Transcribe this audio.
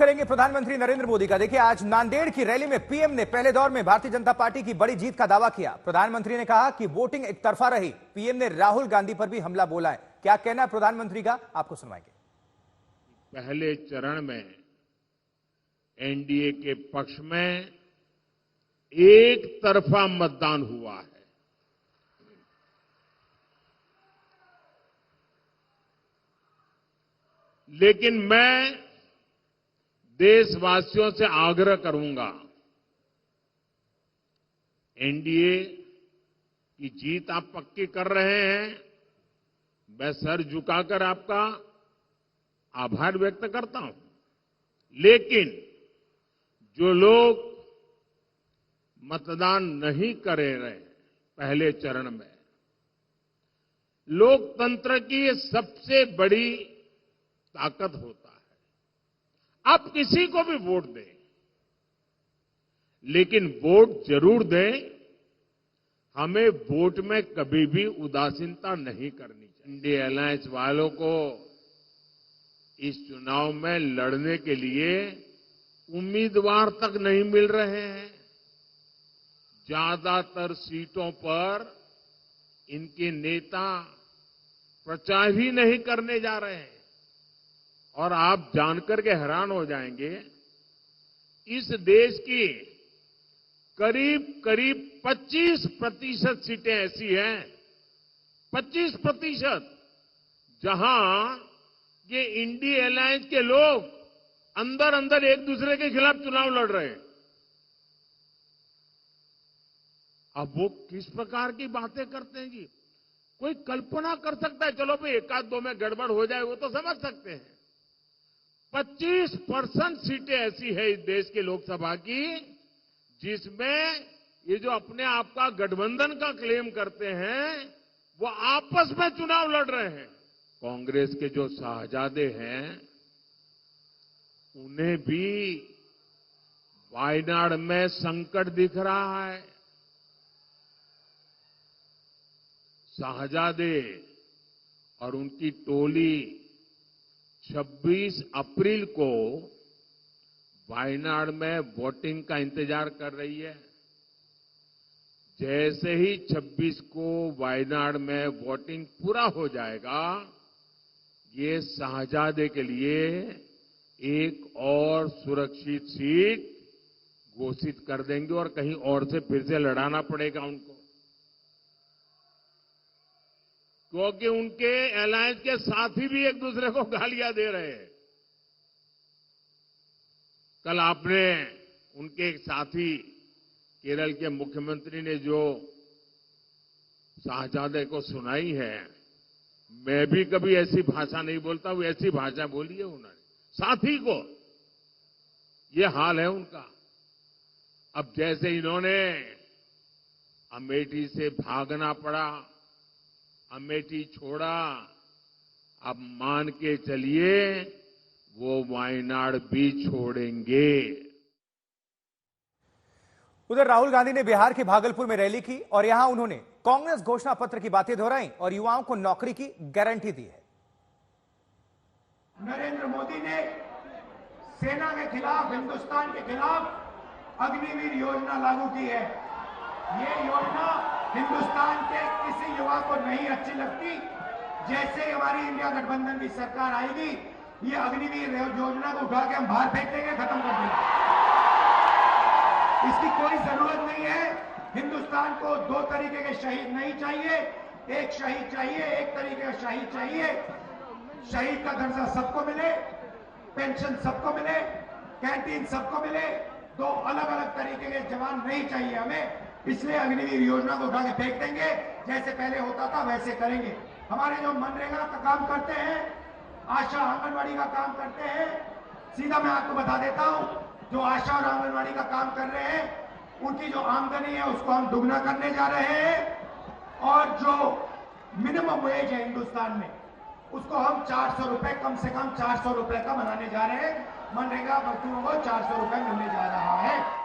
करेंगे प्रधानमंत्री नरेंद्र मोदी का। देखिए, आज नांदेड़ की रैली में पीएम ने पहले दौर में भारतीय जनता पार्टी की बड़ी जीत का दावा किया। प्रधानमंत्री ने कहा कि वोटिंग एक तरफा रही। पीएम ने राहुल गांधी पर भी हमला बोला है। क्या कहना है प्रधानमंत्री का, आपको सुनवाएंगे। पहले चरण में एनडीए के पक्ष में एक तरफा मतदान हुआ है। लेकिन मैं देशवासियों से आग्रह करूंगा, एनडीए की जीत आप पक्की कर रहे हैं, मैं सर झुकाकर आपका आभार व्यक्त करता हूं। लेकिन जो लोग मतदान नहीं कर रहे पहले चरण में, लोकतंत्र की ये सबसे बड़ी ताकत होता है। आप किसी को भी वोट दें, लेकिन वोट जरूर दें। हमें वोट में कभी भी उदासीनता नहीं करनी चाहिए। इंडिया अलायंस वालों को इस चुनाव में लड़ने के लिए उम्मीदवार तक नहीं मिल रहे हैं। ज्यादातर सीटों पर इनके नेता प्रचार ही नहीं करने जा रहे हैं। और आप जानकर के हैरान हो जाएंगे, इस देश की करीब 25% सीटें ऐसी हैं, 25%, जहां ये इंडिया अलायंस के लोग अंदर अंदर एक दूसरे के खिलाफ चुनाव लड़ रहे हैं। अब वो किस प्रकार की बातें करते हैं जी? कोई कल्पना कर सकता है, चलो भाई एक आध दो में गड़बड़ हो जाए वो तो समझ सकते हैं। 25% सीटें ऐसी है इस देश के लोकसभा की, जिसमें ये जो अपने आप का गठबंधन का क्लेम करते हैं, वो आपस में चुनाव लड़ रहे हैं। कांग्रेस के जो शाहजादे हैं, उन्हें भी वायनाड में संकट दिख रहा है। शाहजादे और उनकी टोली 26 अप्रैल को वायनाड में वोटिंग का इंतजार कर रही है। जैसे ही 26 को वायनाड में वोटिंग पूरा हो जाएगा, ये शाहजादे के लिए एक और सुरक्षित सीट घोषित कर देंगे और कहीं और से फिर से लड़ाना पड़ेगा उनको, क्योंकि उनके अलायंस के साथी भी एक दूसरे को गालियां दे रहे हैं। कल आपने उनके एक साथी केरल के मुख्यमंत्री ने जो शाहजादे को सुनाई है, मैं भी कभी ऐसी भाषा नहीं बोलता हूं, ऐसी भाषा बोली है उन्होंने साथी को। ये हाल है उनका। अब जैसे इन्होंने अमेठी से भागना पड़ा, अमेठी छोड़ा, अब मान के चलिए वो वायनाड भी छोड़ेंगे। उधर राहुल गांधी ने बिहार के भागलपुर में रैली की और यहां उन्होंने कांग्रेस घोषणा पत्र की बातें दोहराई और युवाओं को नौकरी की गारंटी दी है। नरेंद्र मोदी ने सेना के खिलाफ, हिंदुस्तान के खिलाफ अग्निवीर योजना लागू की है। ये योजना हिंदुस्तान के किसी युवा को नहीं अच्छी लगती। जैसे हमारी इंडिया गठबंधन की सरकार आएगी, ये अग्निवीर योजना को उठा के हम बाहर फेंक देंगे, खत्म कर देंगे। इसकी कोई जरूरत नहीं है। हिंदुस्तान को दो तरीके के शहीद नहीं चाहिए, एक शहीद चाहिए, एक तरीके का शहीद चाहिए। शहीद का दर्जा सबको मिले, पेंशन सबको मिले, कैंटीन सबको मिले। दो अलग अलग तरीके के जवान नहीं चाहिए हमें। इसलिए अग्निवीर योजना को उठा के फेंक देंगे। जैसे पहले होता था वैसे करेंगे। हमारे जो मनरेगा का काम करते हैं, आशा आंगनवाड़ी का काम करते हैं, सीधा मैं आपको बता देता हूं, जो आशा और आंगनवाड़ी का काम कर रहे हैं, उनकी जो आमदनी है उसको हम दुगना करने जा रहे हैं। और जो मिनिमम वेज है हिंदुस्तान में, उसको हम 400 रुपए, कम से कम 400 रुपए का बनाने जा रहे हैं। मनरेगा मजदूरों को 400 रुपए मिलने जा रहा है।